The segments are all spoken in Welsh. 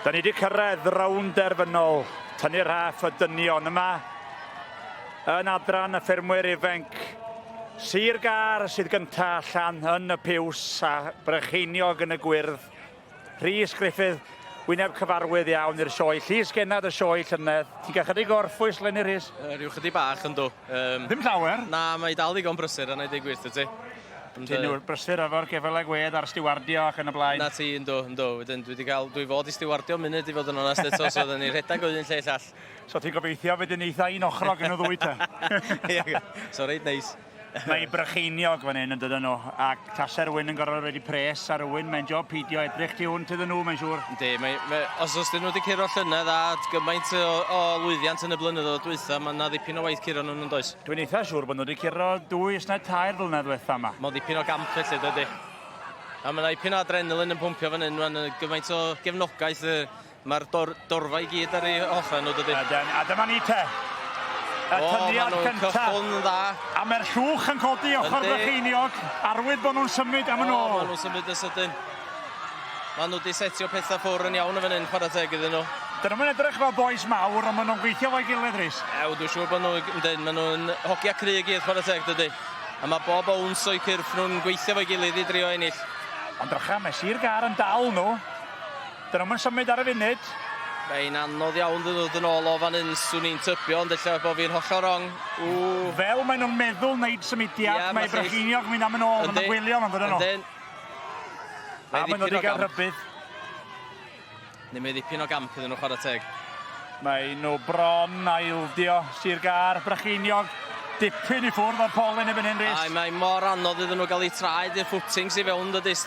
Da ni wedi cyrraedd rownd derfynol Tynnu Rhaff y dynion yma yn adran y ffermwyr ifanc. Sir Gar sydd gynta allan yn y piws a Brycheiniog yn y gwyrdd. Rhys Griffith, wyneb cyfarwydd iawn i'r sioe. Llys genad y sioe llynedd. Ti'n cael chydig orffwys lenni Rhys? Rhyw chydig bach yn do. Ddim llawer? Na, mae dal ddigon brysur yna i ddeg gwirth ti. Ti'n nhw'r brysur efo'r gefylau gwed a'r stiwardio ac yn y blaen? Na ti, ynddo. Wedyn dwi fod i stiwardio munud i fod yn onest eto, so oedden ni rhedeg o un lle llall. So ti'n gobeithio fydd yn eitha un ochrog yn y ddwy te? So reit neis. Mae Brycheiniog fan hyn yn dydyn nhw, ac taser rhywun yn gorfod wedi pres ar rhywun, mae'n job pidio edrych ti hwn iddyn nhw, mae'n siŵr. Yndi, os dyn nhw wedi curo llynedd a gymaint o lwyddiant yn y blynyddoedd dwytha, mae yna ddipyn o waith curo nhw'n yn does. Dwi'n eitha siŵr bod nhw wedi curo 2 neu 3 blynedd dwytha yma. Mae dipyn o gamp felly, dydy. A mae yna dipyn o adrenalin yn pwmpio fan hyn, mae'n gymaint o gefnogaeth, mae'r dorfa i gyd ar ei ochr nhw, dydy. A dyma ni te. Y tyniad cynta. A mae'r llwch yn codi ochr Brycheiniog. Arwydd bod nhw'n symud am yn ôl. Mae nhw'n symud yn sydyn. Mae nhw wedi setio pethau ffwr yn iawn yn fan hyn, chwarae teg iddyn nhw. Dyn nhw'n edrych fel boes mawr, ond maen nhw'n gweithio fo'i gilydd, Rhys. Dwi'n siŵr bod nhw'n hogia cry i gyd, chwarae teg, dydy. A mae bob owns o'i cyrff nhw'n gweithio fo'i gilydd i drio ennill. Ond drycha, mae Sir Gar yn dal nhw. Dyn nhw'n symud ar y funud. Mae'n anodd iawn dod yn ôl o fan hyn, swn i'n tybio, ond ella bod fi'n hollol rong. Fel maen nhw'n meddwl wneud symudiad, mae Brycheiniog mynd am yn ôl, mae'n gwylio yn dydyn nhw. A maen nhw wedi cael rhybydd. Neu mae ddipyn o gamp iddyn nhw chwarae teg. Mae nhw bron a ildio Sir Gar, Brycheiniog, dipyn i ffwrdd o'r polyn ebyn hyn, Rhys. Mae mor anodd iddyn nhw gael eu traed i'r footings i fewn, dydy,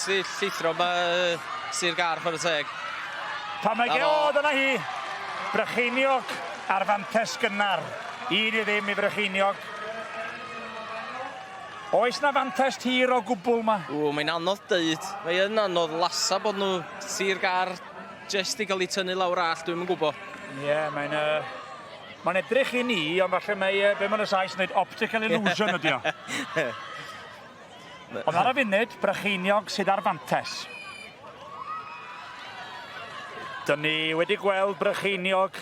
llithro mae Sir Gar chwarae teg. Pa mae dyna hi. Brycheiniog ar fantes gynnar. 1-0 i Brycheiniog. Oes na fantes tir o gwbl ma? Mae'n anodd dweud. Mae'n anodd lasa bod nhw Sir Gar jyst i gael ei tynnu lawr all, dwi'n yn gwybod. Ie, mae'n edrych i ni, ond falle mae, be mae'n y Sais wneud, optical illusion ydi o. Ond ar y funud, Brycheiniog sydd ar fantes. Dyn ni wedi gweld Brycheiniog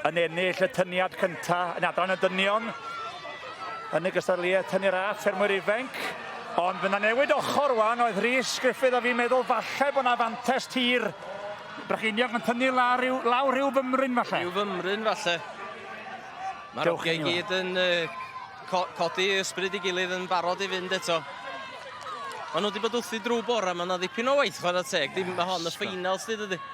yn ennill y tyniad cynta yn adran y dynion yn y gystadleuaeth Tynnu Rhaff ffermwyr ifanc. Ond fyna newid ochr wan oedd Rhys Griffith a fi'n meddwl falle bod na fantes tir. Brycheiniog yn tynnu lawr rhyw fymryn falle. Rhyw fymryn falle. Mae'r ogiau i gyd yn codi ysbryd i gilydd yn barod i fynd eto. Mae nhw wedi bod wrthi drwy bora, mae yna ddipyn o waith chwarae teg. Mae hon y finals di dydy.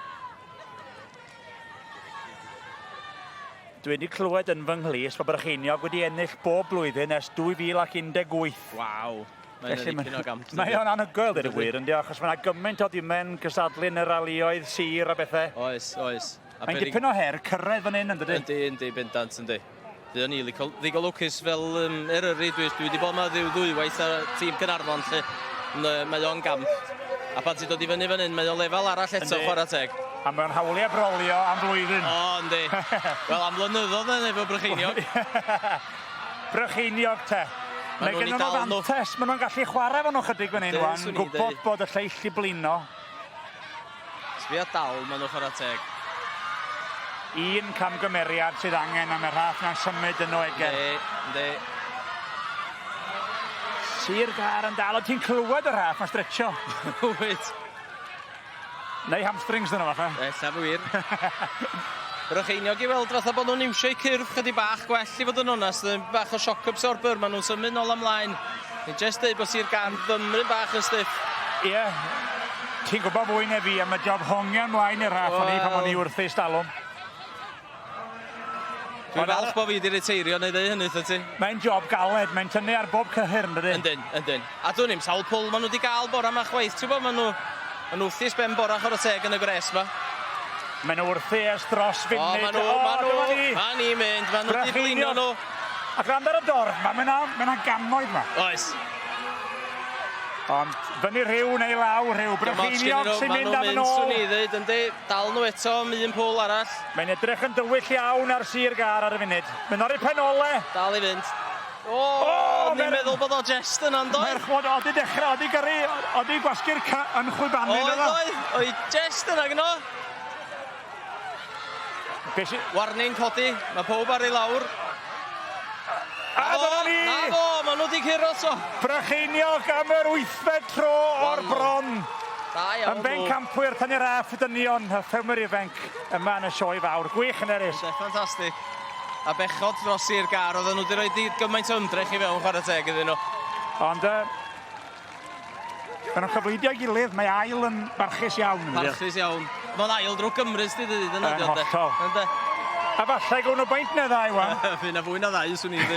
Dwi wedi clywed yn fy nghlys bod Brycheiniog wedi ennill bob blwyddyn ers 2018. Waw, mae'n ddipyn o gamp. Mae o'n anhygoel, dweud y gwir, yndi, achos mae yna gymaint o dimen gysadlu yn y ralioedd sir a bethau. Oes. Mae'n dipyn o her cyrraedd fan hyn, ynddi? Yndi, bendant, yndi. Dwi yn ddigon lwcus fel Eryri, dwi wedi bod yma ddwywaith ar tîm Cynarfon, lle mae o'n gamp. A pan ti'n dod i fyny fan hyn, mae o'n lefel arall eto chwarae teg. A mae'n hawliau brolio am flwyddyn. Yndi. Wel, am flynyddoedd yn efo Brycheiniog. Brycheiniog te. Mae gen nhw'n fantes, maen nhw'n gallu chwarae fan nhw chydig fan hyn wan, gwybod bod y lleill i blino. Sbio dal, maen nhw'n chwarae teg. Un camgymeriad sydd angen am y Rhaff na'n symud yn oeger. Yndi. Sir Gar yn dal, o ti'n clywed y Rhaff yn stretcho? Wyt. Neu hamstrings dyn nhw fatha. Ella wir. Brycheiniog i weld fatha bod nhw'n iwsio i cyrff chydig bach gwell i fod yn onest. Bach o shock absorber, maen nhw'n symud nôl ymlaen. Ni'n just dweud bod Sir Gar fymryn bach yn stiff. Ie. Ti'n gwybod fwy neu fi am y job hongian mlaen i'r Rhaff o'n i pan o'n i wrthi stalwm. Dwi'n falch bod fi wedi reteirio neu ddeu hynny, ti? Mae'n job galed, mae'n tynnu ar bob cyhyr, ynddi? Yndyn. A dwi'n ni'n sawl pwl maen nhw wedi gael bora yma chwaith. Ti'n bod maen nhw yn wrthus ben bora chwarae teg yn y gres yma. Maen nhw wrthi ers dros funud. Maen nhw'n mynd, maen nhw wedi blino nhw. A gwrand ar y dorf, mae yna gannoedd yma. Oes. Ond fyny rhyw neu law rhyw, Brycheiniog sy'n mynd am yn ôl. Swn i ddweud, yndi, dal nhw eto am un pwl arall. Mae'n edrych yn dywyll iawn ar Sir Gar ar y funud. Mae'n ar ei penole. Dal i fynd. Ni'n meddwl bod o jest yna, yn doi? Merchwod, oeddi dechrau, oeddi gyrru, oeddi gwasgu'r yn chwibanu. Oedd, jest yna gyno. Warning codi, mae pob ar ei lawr. A dyna ni! Na fo, maen nhw wedi curo to. Brycheiniog am yr 8fed tro o'r bron. Da iawn. Yn bencampwyr Tynnu Rhaff y dynion, y ffermwyr ifanc yma yn y sioe fawr. Gwych yn erys. Ffantastig. A bechod dros i'r gar, oedden nhw wedi rhoi gymaint ymdrech i fewn chwarae teg iddyn nhw. Ond maen nhw'n cyfleidio gilydd, mae ail yn barchus iawn. Barchus iawn. Mae'n ail drwy Gymrys di dydy, dyna di oedd e. Yn hollol. A falle gwn nhw beint neu ddau, wan. Fy na fwy na ddau, swn i ddi.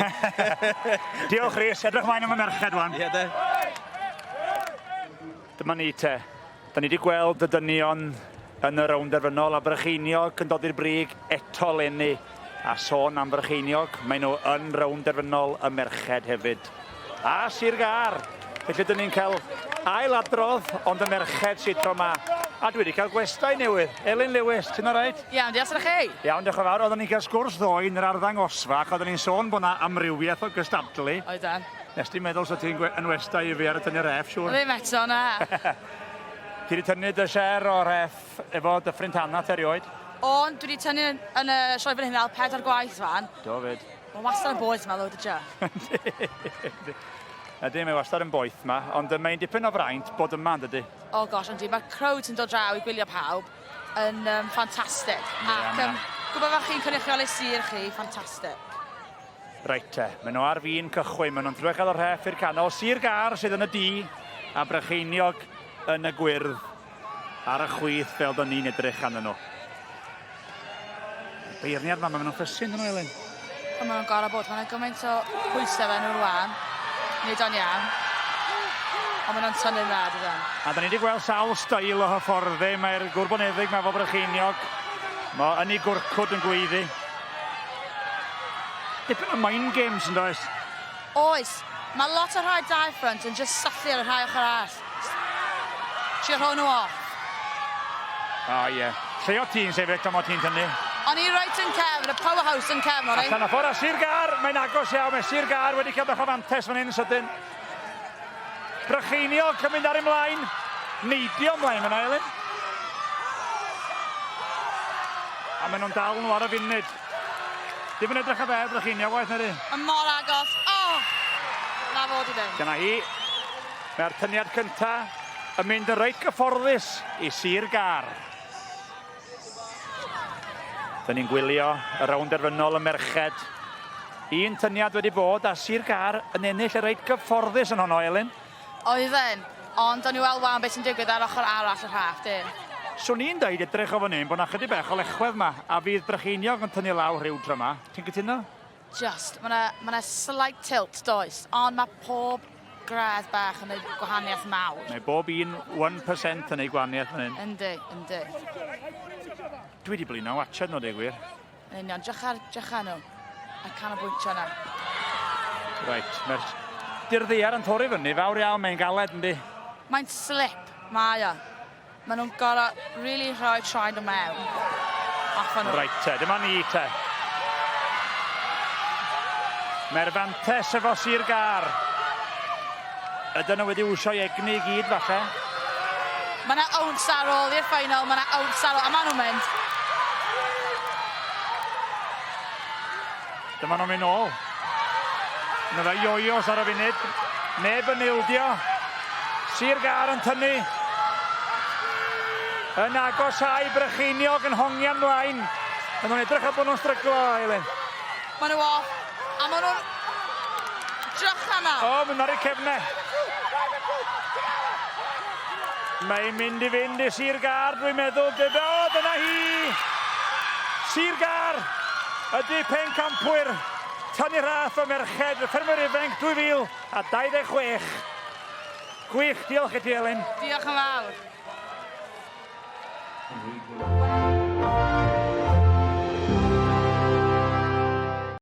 Diolch Rhys, edrych mlaen am y merched, wan. Ie, de. Dyma ni te. Da ni wedi gweld y dynion yn y rownd derfynol a Brycheiniog yn dod i'r brig eto lenni. A sôn am Brycheiniog, mae nhw yn rownd derfynol y merched hefyd. A Sir Gar. Felly dyn ni'n cael ailadrodd, ond y merched sydd tro ma. A dwi wedi cael gwestai newydd. Elin Lewis, ti'n o rhaid? Iawn, diolch yn chi. Iawn, diolch yn fawr. Oedden ni'n cael sgwrs ddoe yn yr arddangosfa, ac oedden ni'n sôn bod yna amrywiaeth o gystadlu. Oedden. Nes ti'n meddwl sef ti'n yn westai i fi ar y Tynnu Rhaff, siŵr? Ddim eto, na. Ti wedi tynnu dy share o Rhaff efo Dyffryn Tanat erioed? Ond dwi wedi tynnu yn y sioe fan hyn 4 gwaith fan. Do fyd. Mae'n wastad yn boeth yma, ddod y jo. Ydy, mae wastad yn boeth yma, ond mae'n dipyn o fraint bod yma, ydy. O gosh, yndi. Mae'r crowd yn dod draw i gwylio pawb yn ffantastig. Ac gwybod fach chi'n cynrychioli sir chi, ffantastig. Reit te, maen nhw ar fi'n cychwyn, maen nhw'n drwy cael o'r Rhaff i'r canol. Sir Gar sydd yn y di, a Brycheiniog yn y gwyrdd ar y chwith fel dyn ni'n edrych arnyn nhw. Beirniad maen nhw'n ffysyn yn nhw, Elin. Maen nhw'n gorau bod, maen nhw'n gymaint o pwysau fe nhw rwan. Nid o'n iawn. Ond maen nhw'n tynnu'n rad ydyn. A da ni wedi gweld sawl stail o hyfforddi. Mae'r gwrboneddig mae fo Brycheiniog. Mae yn ei gwrcwd yn gweiddi. Dipyn o mind games yn does? Oes. Mae lot o rhai dau ffrant yn just sychu ar y rhai ochr arall. Trio rho nhw off. O ie. Lle o ti'n sefyll am o ti'n tynnu? O'n i right yn cefn, y powerhouse yn cefn, o'n i. Allan o ffordd a Sir Gar, mae'n agos iawn. Mae Sir Gar wedi cael bach o fantes fan hyn sydyn. Brycheiniog yn mynd ar ymlaen. Neidio ymlaen fan Elin. A maen nhw'n dal nhw ar y funud. Dim yn edrych o fe, Brycheiniog, waith na di. Yn mor agos. O! Na fod i ddim. Dyna hi. Mae'r tyniad cyntaf yn mynd yn reit gyfforddus i Sir Gar. Dyn ni'n gwylio y rownd derfynol y merched. Un tyniad wedi bod a Sir Gar yn ennill y reit gyfforddus yn honno, Elin. Oedden, ond o'n i weld wan beth sy'n digwydd ar ochr arall y Rhaff, dim. Swn i'n dweud edrych o fan hyn bod na chydig bech o lechwedd ma a fydd Brycheiniog yn tynnu lawr rhyw tro ma. Ti'n cytuno? Just, mae slight tilt, does, ond mae pob gradd bach yn y gwahaniaeth mawr. Mae bob un 1% yn ei gwahaniaeth fan hyn. Yndi, yndi. Dwi wedi blino watchad nhw, deg gwir. Yn union, drych ar nhw. A canolbwyntio yna. Reit, mae'r dirddiar yn torri fyny, fawr iawn, mae'n galed, yndi. Mae'n slip, mae o. Maen nhw'n gorau really rhoi traed o mewn. Off nhw. Reit te, dyma ni te. Mae'r fantes efo Sir Gar. Ydyn nhw wedi wsio egni i gyd, falle. Mae yna ounce ar ôl i'r final, mae yna ounce ar ôl, a maen nhw'n mynd. Dyma nhw'n mynd nôl. Yna fe ioios ar y funud. Neb yn ildio. Sir Gar yn tynnu. Yn agosau Brycheiniog yn hongian mlaen. A nhw'n edrych a bod nhw'n stryglo, Elin. Maen nhw off. A maen nhw'n drych yna. O, maen nhw'n ar eu cefnau. Mae'n mynd i fynd i Sir Gar, dwi'n meddwl. O, dyna hi! Sir Gar ydy pencampwyr Tynnu Rhaff y merched, y ffermwyr ifanc 2026. Gwych, diolch i ti, Elin. Diolch yn fawr.